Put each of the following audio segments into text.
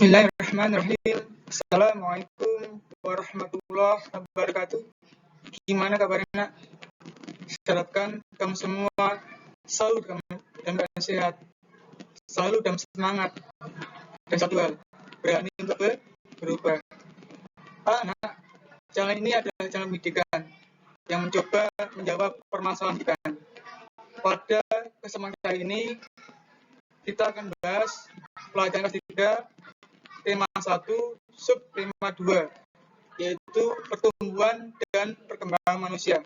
Bismillahirrahmanirrahim. Assalamualaikum warahmatullahi wabarakatuh. Gimana kabarnya, nak? Harapkan kamu semua selalu dalam keadaan sehat, selalu dalam semangat, dan satu hal, berani untuk berubah. Nak, channel ini adalah channel pendidikan yang mencoba menjawab permasalahan kita. Pada kesempatan kali ini, kita akan bahas pelajaran kelas 3 tema 1, sub tema 2, yaitu pertumbuhan dan perkembangan manusia.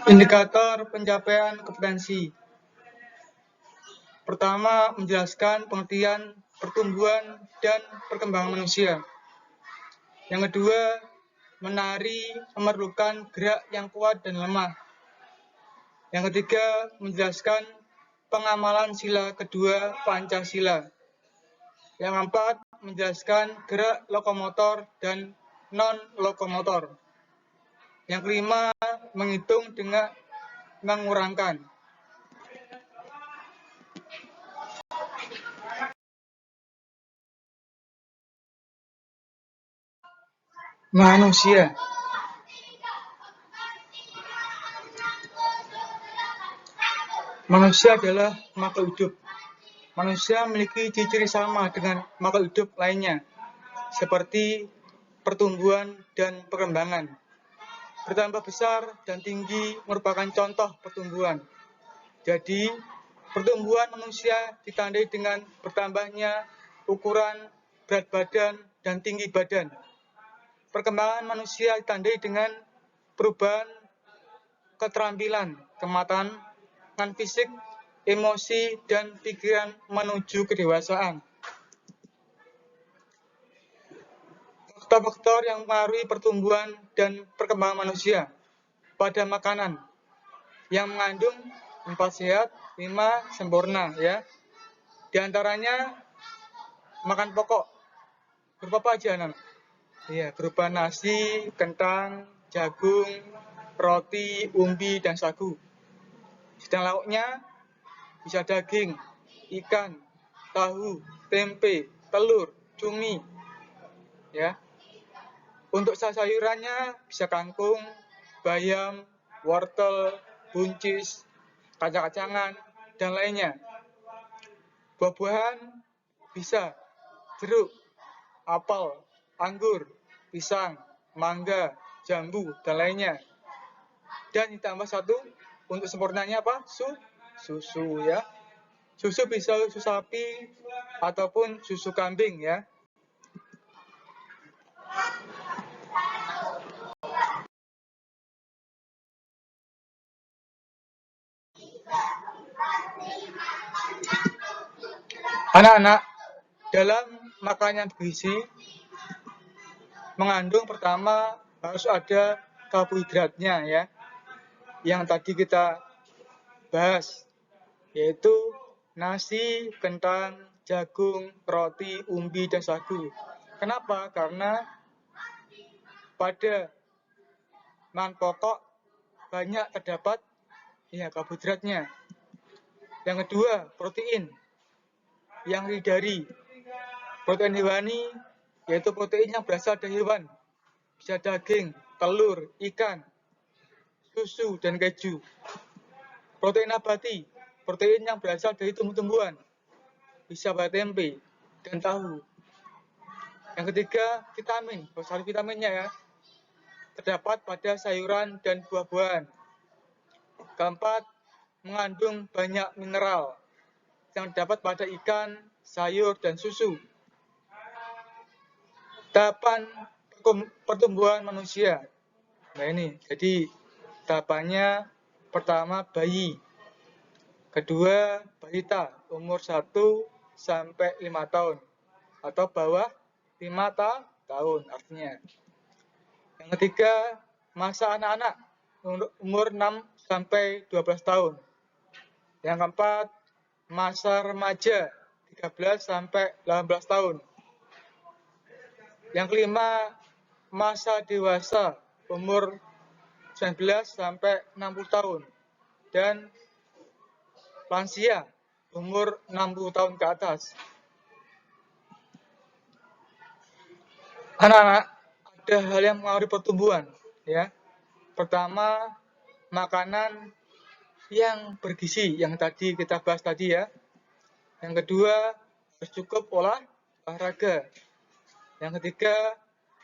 Indikator pencapaian kompetensi. Pertama, menjelaskan pengertian pertumbuhan dan perkembangan manusia. Yang kedua, menari memerlukan gerak yang kuat dan lemah. Yang ketiga, menjelaskan pengamalan sila kedua Pancasila. Yang keempat, menjelaskan gerak lokomotor dan non-lokomotor. Yang kelima, menghitung dengan mengurangkan. Manusia. Manusia adalah makhluk hidup. Manusia memiliki ciri-ciri sama dengan makhluk hidup lainnya, seperti pertumbuhan dan perkembangan. Bertambah besar dan tinggi merupakan contoh pertumbuhan. Jadi, pertumbuhan manusia ditandai dengan bertambahnya ukuran, berat badan, dan tinggi badan. Perkembangan manusia ditandai dengan perubahan keterampilan, kematangan fisik, emosi, dan pikiran menuju kedewasaan. Faktor-faktor yang mempengaruhi pertumbuhan dan perkembangan manusia pada makanan yang mengandung 4 sehat, 5 sempurna, ya. Di antaranya makan pokok berupa apa aja, anak? Ya, berupa nasi, kentang, jagung, roti, umbi, dan sagu. Sedang lauknya bisa daging, ikan, tahu, tempe, telur, cumi, ya. Untuk sayurannya bisa kangkung, bayam, wortel, buncis, kacang-kacangan, dan lainnya. Buah-buahan bisa jeruk, apel, anggur, pisang, mangga, jambu, dan lainnya. Dan ditambah satu, untuk sempurnanya apa? Susu, ya. Susu bisa susu sapi ataupun susu kambing, ya. Anak-anak, dalam makanan bergizi mengandung pertama harus ada karbohidratnya, ya, yang tadi kita bahas, yaitu nasi, kentang, jagung, roti, umbi, dan sagu. Kenapa? Karena pada bahan pokok banyak terdapat karbohidratnya. Yang kedua, protein yang dari protein hewani, yaitu protein yang berasal dari hewan, bisa daging, telur, ikan, susu, dan keju. Protein nabati, protein yang berasal dari tumbuh-tumbuhan, bisa pada tempe dan tahu. Yang ketiga, vitamin, besar vitaminnya ya, terdapat pada sayuran dan buah-buahan. Keempat, mengandung banyak mineral yang terdapat pada ikan, sayur, dan susu. Tahapan pertumbuhan manusia. Nah ini, jadi tahapannya pertama bayi, kedua balita umur 1 sampai 5 tahun atau bawah 5 tahun artinya. Yang ketiga masa anak-anak umur 6 sampai 12 tahun. Yang keempat masa remaja 13 sampai 18 tahun. Yang kelima masa dewasa umur 19 sampai 60 tahun dan lansia umur 60 tahun ke atas. Anak-anak, ada hal yang mengaruhi pertumbuhan ya. Pertama, makanan yang bergizi yang tadi kita bahas tadi ya. Yang kedua, harus cukup olahraga. Yang ketiga,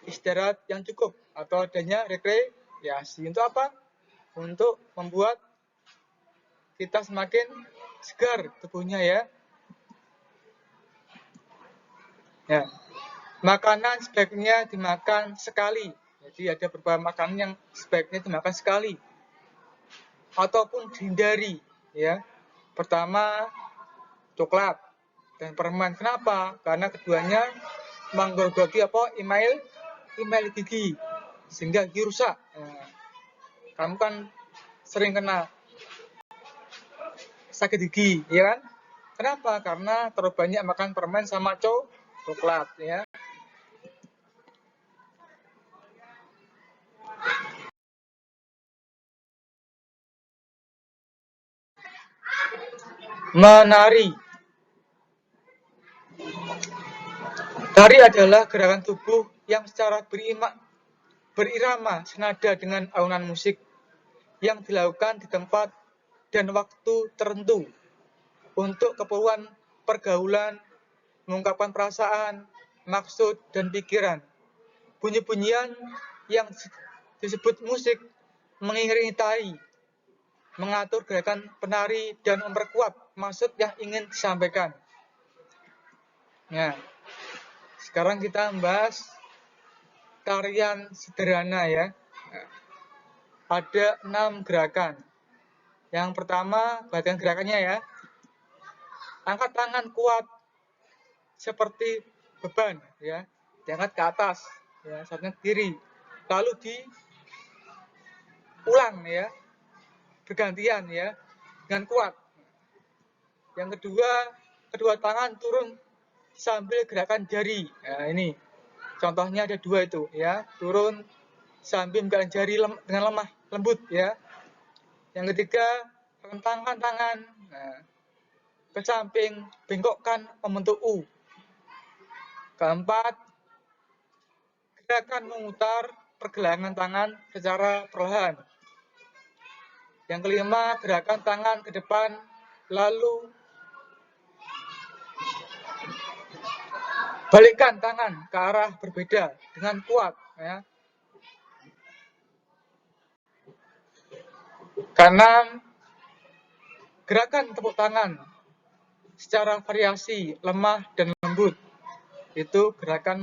istirahat yang cukup atau adanya rekreasi. Untuk apa? Untuk membuat kita semakin segar tubuhnya ya. Ya. Makanan sebaiknya dimakan sekali. Jadi ada beberapa makanan yang sebaiknya dimakan sekali ataupun dihindari ya. Pertama, coklat dan permen. Kenapa? Karena keduanya menggerogoti email gigi sehingga gigi rusak. Nah, kamu kan sering kena sakit gigi, ya kan? Kenapa? Karena terlalu banyak makan permen sama coklat, ya. Menari. Tari adalah gerakan tubuh yang secara berirama senada dengan alunan musik yang dilakukan di tempat dan waktu tertentu untuk keperluan pergaulan, mengungkapkan perasaan, maksud, dan pikiran. Bunyi-bunyian yang disebut musik mengiringi tari, mengatur gerakan penari, dan memperkuat maksud yang ingin disampaikan. Nah, sekarang kita membahas tarian sederhana ya. Ada 6 gerakan. Yang pertama, perhatikan gerakannya ya. Angkat tangan kuat seperti beban ya. Diangkat ke atas ya, satunya ke kiri. Lalu diulang ya. Bergantian ya dengan kuat. Yang kedua, kedua tangan turun sambil gerakan jari. Nah, ini contohnya ada 2 itu ya, turun sambil menggerakkan jari dengan lemah, lembut ya. Yang ketiga, rentangkan tangan ke samping, bengkokkan membentuk U. Keempat, gerakan memutar pergelangan tangan secara perlahan. Yang kelima, gerakan tangan ke depan, lalu balikkan tangan ke arah berbeda dengan kuat ya. Keenam, gerakan tepuk tangan secara variasi lemah dan lembut. Itu gerakan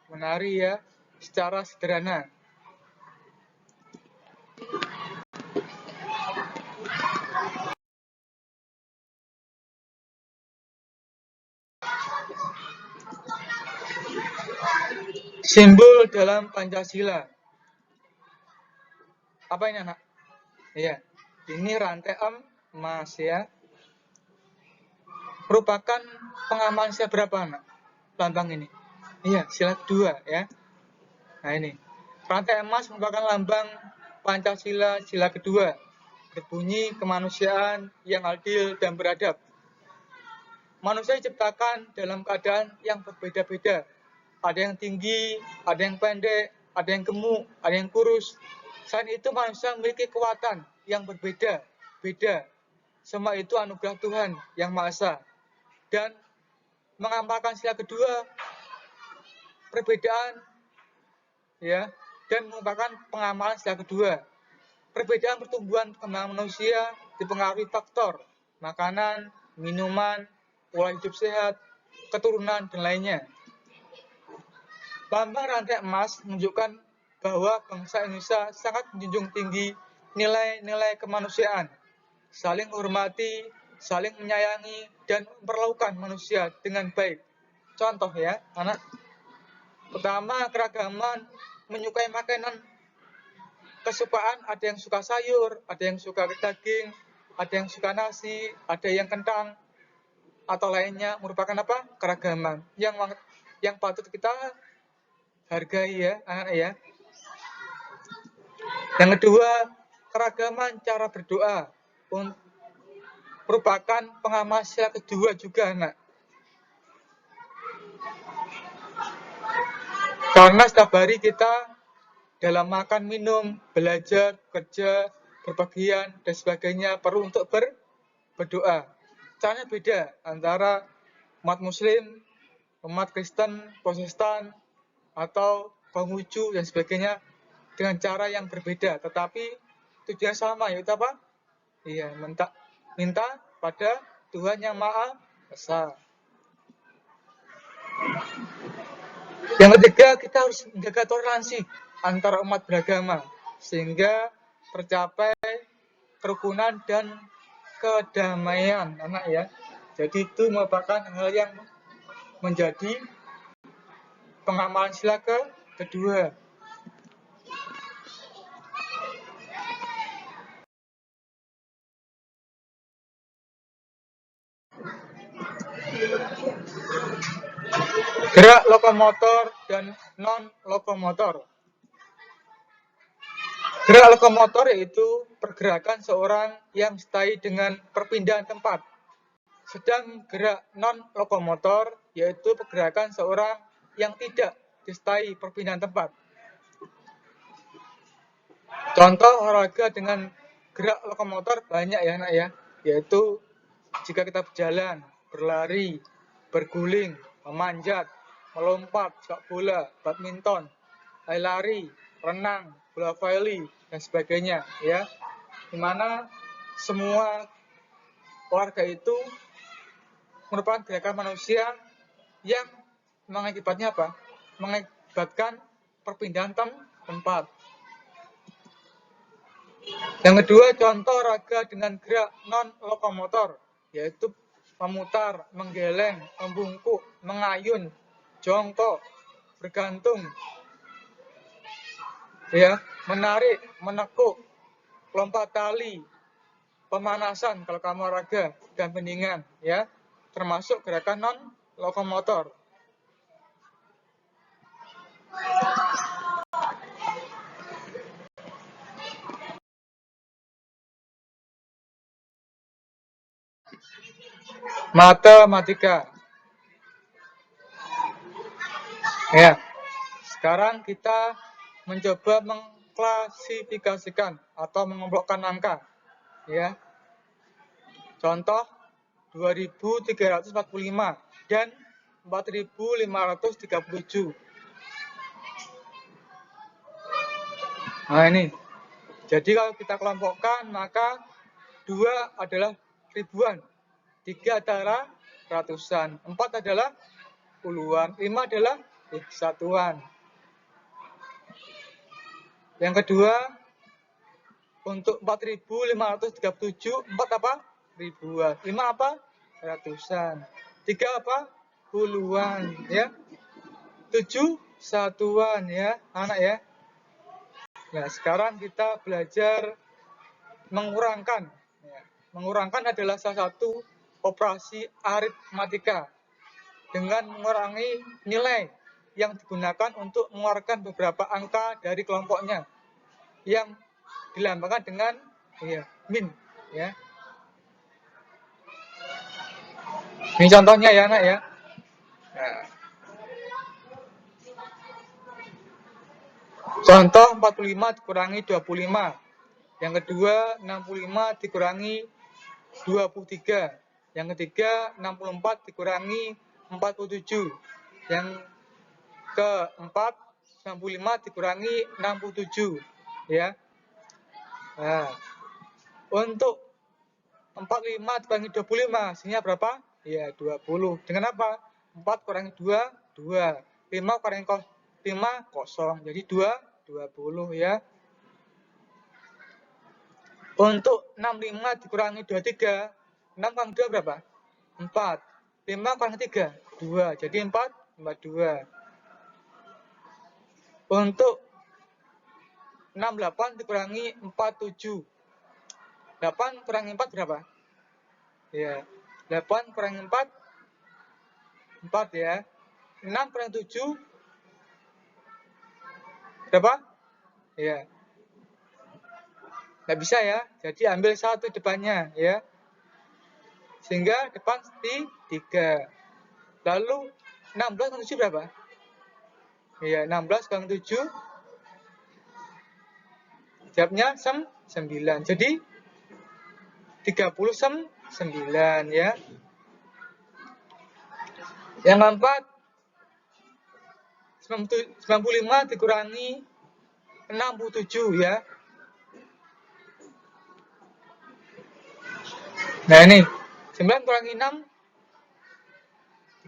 menari ya secara sederhana. Simbol dalam Pancasila. Apa ini anak? Iya, ini rantai emas ya. Merupakan pengaman sila berapa anak? Lambang ini. Iya, sila kedua ya. Nah ini, rantai emas merupakan lambang Pancasila sila kedua. berbunyi kemanusiaan yang adil dan beradab. Manusia diciptakan dalam keadaan yang berbeda-beda. Ada yang tinggi, ada yang pendek, ada yang gemuk, ada yang kurus. Selain itu manusia memiliki kekuatan yang berbeda-beda. Semua itu anugerah Tuhan yang Maha Esa. Dan mengamalkan sila kedua, perbedaan ya, dan merupakan pengamalan sila kedua. Perbedaan pertumbuhan kembang manusia dipengaruhi faktor makanan, minuman, pola hidup sehat, keturunan, dan lainnya. Lambang rantai emas menunjukkan bahwa bangsa Indonesia sangat menjunjung tinggi nilai-nilai kemanusiaan, saling menghormati, saling menyayangi, dan memperlakukan manusia dengan baik. Contoh ya, anak. Pertama, keragaman, menyukai makanan kesukaan, ada yang suka sayur, ada yang suka daging, ada yang suka nasi, ada yang kentang, atau lainnya, merupakan apa? Keragaman yang patut kita hargai ya, anak ya. Yang kedua, keragaman cara berdoa merupakan pengamal sila kedua juga, anak. Karena setiap hari kita dalam makan, minum, belajar, kerja, berpergian, dan sebagainya perlu untuk berdoa. Caranya beda antara umat muslim, umat Kristen, Protestan, atau Konghucu dan sebagainya dengan cara yang berbeda. Tetapi tujuan sama, yaitu apa? Iya, minta pada Tuhan yang Maha Esa. Yang ketiga, kita harus menjaga toleransi antara umat beragama sehingga tercapai kerukunan dan kedamaian, anak ya. Jadi itu merupakan hal yang menjadi pengamalan sila kedua. Gerak lokomotor dan non-lokomotor. Gerak lokomotor yaitu pergerakan seorang yang disertai dengan perpindahan tempat. Sedang gerak non-lokomotor yaitu pergerakan seorang yang tidak disertai perpindahan tempat. Contoh olahraga dengan gerak lokomotor banyak ya, anak ya, yaitu jika kita berjalan, berlari, berguling, memanjat, melompat, sepak bola, badminton, lari, renang, bola voli, dan sebagainya ya. Dimana semua olahraga itu merupakan gerakan manusia yang mengakibatnya apa? Mengakibatkan perpindahan tempat. Yang kedua, contoh olahraga dengan gerak non-lokomotor, yaitu memutar, menggeleng, membungkuk, mengayun, jongkok, bergantung, ya, menarik, menekuk, lompat tali, pemanasan kalau kamu olahraga, dan pendingan, ya, termasuk gerakan non-lokomotor. Matematika. Ya, sekarang kita mencoba mengklasifikasikan atau mengelompokkan angka. Ya, contoh 2345 dan 4537. Nah ini, jadi kalau kita kelompokkan maka 2 adalah ribuan, 3 adalah ratusan, 4 adalah puluhan, 5 adalah satuan. Yang kedua, untuk 4537, 4 apa? Ribuan. 5 apa? Ratusan. 3 apa? Puluhan, ya. 7 satuan, ya, anak ya. Nah, sekarang kita belajar mengurangkan. Mengurangkan adalah salah satu operasi aritmatika dengan mengurangi nilai yang digunakan untuk mengeluarkan beberapa angka dari kelompoknya yang dilambangkan dengan Iya, min ya. Ini contohnya ya anak ya. Nah, contoh 45 dikurangi 25. Yang kedua 65 dikurangi 23. Yang ketiga 64 dikurangi 47. Yang keempat 95 dikurangi 67 ya. Nah, untuk 45 dikurangi 25 hasilnya berapa? Ya 20. Dengan apa? 4 kurangi 2 2. 5 kurangi 5 kosong. Jadi 2 20 ya. Untuk 65 dikurangi 23, 6 kurangi 2 berapa? 4. 5 kurangi 3 2. Jadi 4 42. Untuk 68 dikurangi 47. 8 kurangi 4 berapa? Ya. 8 kurangi 4 4 ya. 6 kurangi 7 berapa? Ya. Nggak bisa ya. Jadi ambil 1 depannya ya. Sehingga depan 3. Lalu 16 kurangi 7 berapa? Ya, 16 kurangi 7 jawabnya 9. Jadi 39 ya. Yang keempat 95 dikurangi 67 ya. Nah ini 9 kurangi 6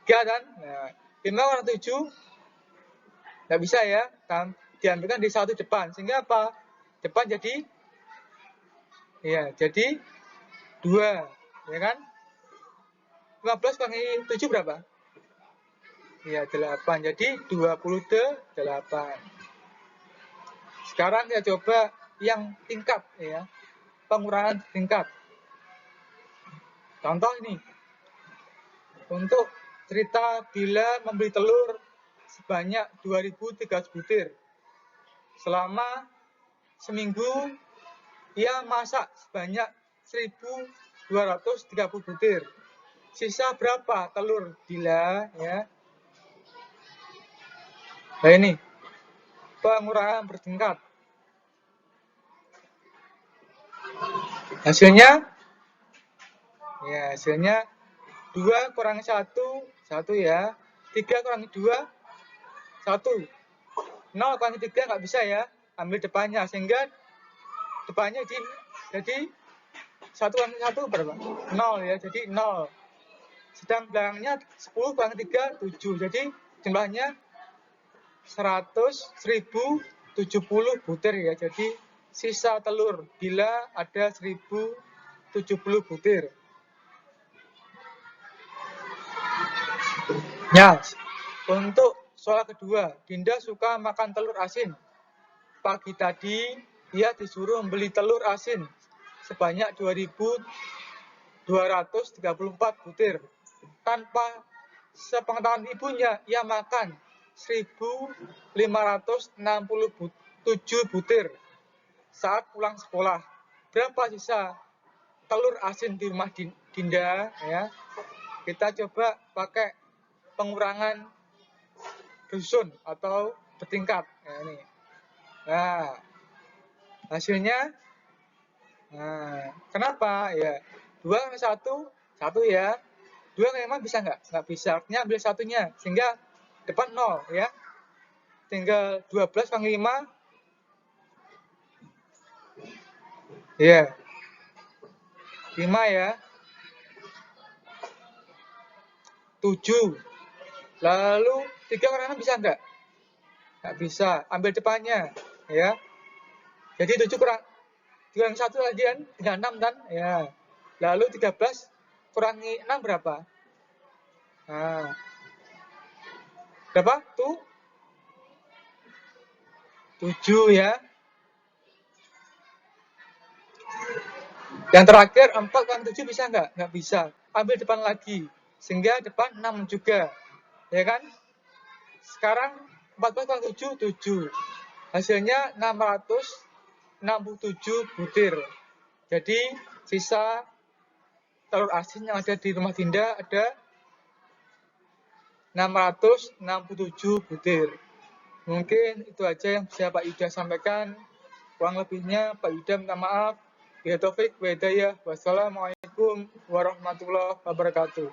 3 kan. Nah, 5 kurangi 7 nggak bisa ya. Diambilkan di 1 depan. Sehingga apa? Depan jadi 2 ya kan. 15 kurangi 7 berapa? Ya 8. Jadi 28. Sekarang kita coba yang tingkat ya. Pengurangan tingkat. Contoh ini. Untuk cerita bila membeli telur sebanyak 2.300 butir. Selama seminggu ia masak sebanyak 1.230 butir. Sisa berapa telur bila ya? Nah ini pengurangan bertingkat. Hasilnya 2 kurangi 1 ya. 3 kurangi 2 1. 0 kurangi 3 nggak bisa ya. Ambil depannya sehingga depannya jadi 1 kurangi 1 berapa? 0 ya. Jadi 0. Sedang belakangnya 10 kurangi 3 7. Jadi jumlahnya 1070 butir ya. Jadi sisa telur bila ada 1070 butir. Ya, untuk soal kedua, Dinda suka makan telur asin. Pagi tadi ia disuruh membeli telur asin sebanyak 2.234 butir. Tanpa sepengetahuan ibunya, ia makan 1.567 butir saat pulang sekolah. Berapa sisa telur asin di rumah Dinda ya? Kita coba pakai pengurangan dusun atau bertingkat. Nah, ini. Nah, hasilnya kenapa ya? 2 kali 1 ya. 2 kali 5 bisa nggak bisa, artinya ambil satunya sehingga depan 0 ya. Tinggal 12 kali 5 ya 5 ya. 7. Lalu 3 kali 6 bisa nggak bisa, ambil depannya ya. Jadi 7 kurang 1 lagi kan tinggal 6 kan ya. Lalu 13 kurangi 6 berapa? Nah, berapa? 7 ya. Yang terakhir 4 kurangi 7 bisa nggak? Nggak bisa. Ambil depan lagi. Sehingga depan 6 juga. Ya kan? Sekarang 14 kurangi 7, 7. Hasilnya 667 butir. Jadi sisa telur asin yang ada di rumah Dinda ada 667 butir. Mungkin itu aja yang bisa Pak Yuda sampaikan. Kurang lebihnya Pak Yuda minta maaf. Ya taufik wa hidayah. Wassalamualaikum warahmatullahi wabarakatuh.